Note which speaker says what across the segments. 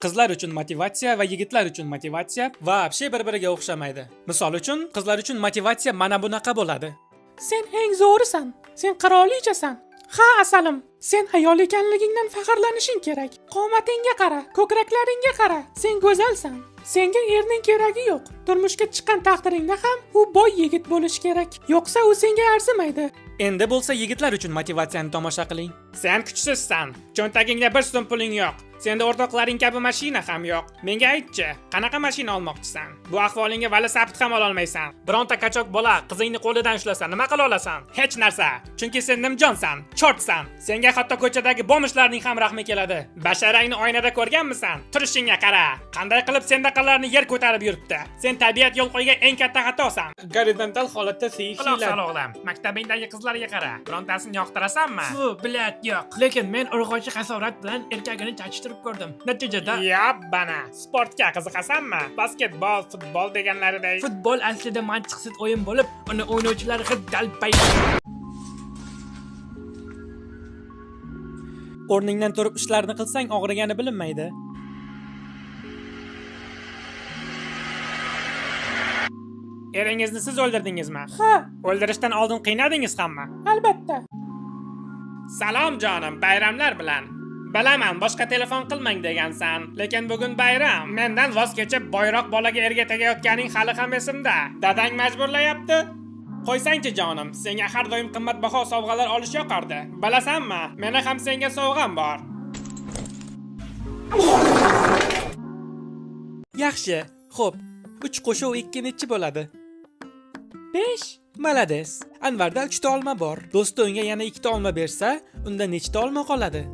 Speaker 1: Qizlar uchun motivatsiya va yigitlar uchun motivatsiya vobshe bir-biriga o'xshamaydi. Misol uchun, qizlar uchun motivatsiya mana bunaqa bo'ladi. Sen eng zo'risan. Sen qirolichasan. Ha, asalim. Sen ayol ekanligingdan faxrlanishing kerak. Qomatingga qara, ko'kraklaringga qara. Sen go'zalsan. Senga erning keragi yo'q. Turmushga chiqqan taqdiringda ham u boy yigit bo'lishi kerak. Yo'qsa u senga arzimaydi. Endi bo'lsa yigitlar uchun motivatsiyani tomosha qiling. Sen kuchsizsan. Cho'ntagingda bir so'm puling yo'q. Senda o'rtoqlaring kabi mashina ham yo'q. Menga aytchi, qanaqa mashina olmoqchisan? Bu ahvolingga velosiped ham ola olmaysan. Bironta kachoq bola qizingni qo'lidan ushlasa, nima qila olasan? Hech narsa. Chunki sen nimjonsan, chortsan. Senga hatto ko'chadagi bomishlarning ham rahmi keladi. Basharangni oynada ko'rganmisan? Turishingga qara. Qanday qilib sendaqalarni yer ko'tarib yuribdi? Sen tabiat yo'l qo'ygan eng katta xatosan. Gorizontal holatda siyishlar. O'g'lim, maktabingdagi qizlarga qara. Birontasini yoqtirasanmi? Fu, bilat yo'q. Lekin men urg'ochi hasorat bilan erkagini chachishtirib ko'rdim. Natijada bana. Sportga qiziqasanmi? Basketbol, futbol deganlaridek. Futbol aslida mantiqsiz o'yin bo'lib, uni o'ynovchilar dalpaydi. O'rningdan turib ishlarni qilsang og'rigani bilinmaydi. Eringizni siz o'ldirdingizmi? Ha. O'ldirishdan oldin qiynadingiz hammi? Albatta. Salom jonim, bayramlar bilan. Bilaman, boshqa telefon qilmang degansan, lekin bugun bayram. Mendan voz kechib boyroq bolaga erga tegayotganing hali ham esimda. Dadang majburlayapti. Qo'ysangchi jonim, senga har doim qimmatbaho sovg'alar olish yoqardi. Bilasanmi? Meni ham senga sovg'am bor. Yaxshi. Xo'p, 3 qo'shuv 2 nechi bo'ladi? 5. Malades. Anvarda 3 ta olma bor. Do'sti unga yana 2 ta olma bersa, unda nechta olma qoladi?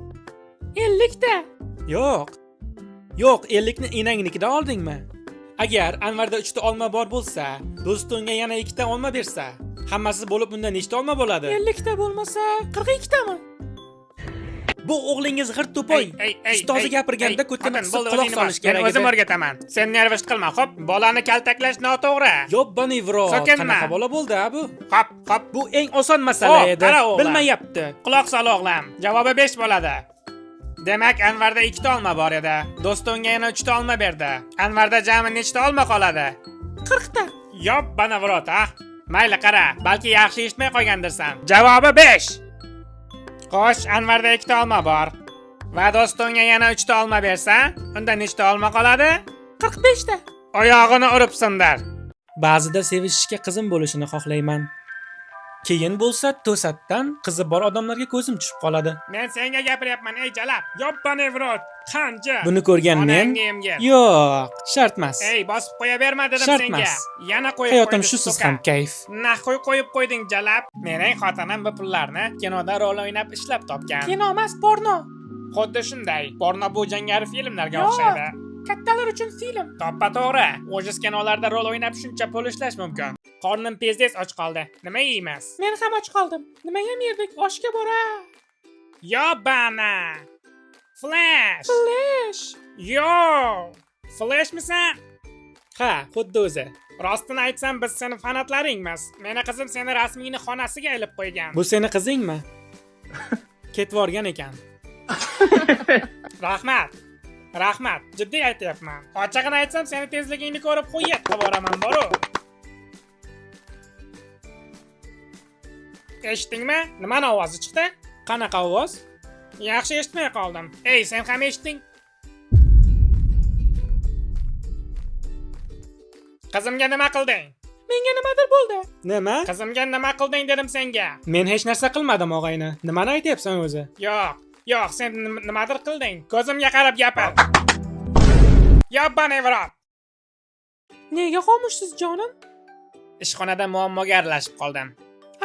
Speaker 1: 50 ta. Yo'q. Yo'q, 50 ni enangnikidan oldingmi? Agar Anvarda 3 ta olma bor bo'lsa, do'sti unga yana 2 ta olma bersa, hammasi bo'lib unda nechta olma bo'ladi? 50 ta bo'lmasa, 42 tami? Bu o'g'lingiz g'irt to'poy. Ustozi gapirganda ko'tini qisib quloq solish kerak. Men o'zim o'rgataman. Sen nervist qilma, xo'p? Bolani kaltaklash noto'g'ri. Yo'bbani vro. Qanaqa bola bo'ldi bu? Hop, bu eng oson masala edi. Bilmayapti. Quloq sol o'g'lim. Javobi 5 bo'ladi. Demak, Anvarda 2 ta olma bor edi. Do'sti unga yana 3 ta olma berdi. Anvarda jami nechta olma qoladi? 40 ta. Yo'bbani vro, ha? Mayli qara, balki yaxshi eshitmay qolgandirsan. Javobi 5. Xo'sh, Anvarda 2 ta olma bor. Va do'sti unga yana 3 ta olma bersa, unda nechta olma qoladi? 45 ta. Oyog'ini uribsindir. Ba'zida sevishishga qizim bo'lishini xohlayman. Keyin bo'lsa to'satdan qizi bor odamlarga ko'zim tushib qoladi. Men senga gapiryapman, ey jalab. Yoppani vrot, qancha. Buni ko'rgan men? Yo'q, shart emas. Ey, bosib qo'yaverma dedim senga. Yana qo'yib qo'yding. Hayotim shusiz ham kayf. Nahoy qo'yib qo'yding jalab. Mening xotinim bu pullarni kinoda rol o'ynab ishlab topgan. Kino emas, porno. Xuddi shunday. Porno bu jangari filmlarga o'xshaydi. Kattalar uchun film. To'ppa-to'g'ri. Ojiz kinolarda rol o'ynab shuncha pul ishlash mumkin. Qornim pezdes och qoldi. Nima yeymiz? Men ham och qoldim. Nima ham yerdik? Oshga bora. Yo bana. Flash. Yo. Flashmisan? Ha, xuddi o'zi. Rostini aytsam, biz seni fanatlaringmiz. Meni qizim seni rasmingni xonasiga ilib qo'ygan. Bu seni qizingmi? Ketib o'rgan ekan. Rahmat, jiddiy aytyapman. Ochig'ini aytsam, seni tezligingni ko'rib qo'yib qo'yaman boru. Eshitdingmi? Nimani ovozi chiqdi? Qanaqa ovoz? Yaxshi eshitmay qoldim. Ey, sen ham eshitding? Qizimga nima qilding? Menga nimadir bo'ldi. Nima? Qizimga nima qilding dedim senga. Men hech narsa qilmadim, og'ayni. Nimani aytyapsan o'zi? Yo'q, sen nimadir qilding. Ko'zimga qarab gapir. Yobbani vrot. Nega xomushsiz jonim? Ishxonada muammoga aralashib qoldim.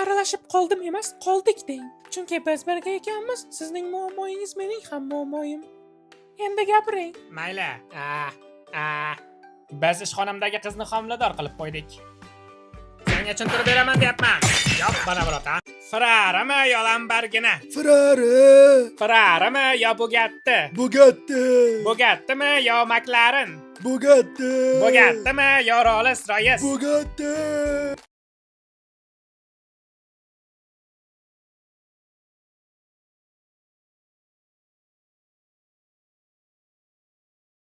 Speaker 1: Aralashib qoldim emas, qoldik deng. Chunki biz birga ekanmiz. Sizning muammoingiz mening ham muammoyim. Endi gapiring. Mayli. Biz ishxonamdagi qizni homilador qilib qo'ydik. Senga tushuntirib beraman deyapman. Yo'q, bana birota. Ferrarimi yo Lamborghini? Ferrarimi yo Bugatti? Bugattimi yo McLaren? Bugattimi yo Rolls Royce?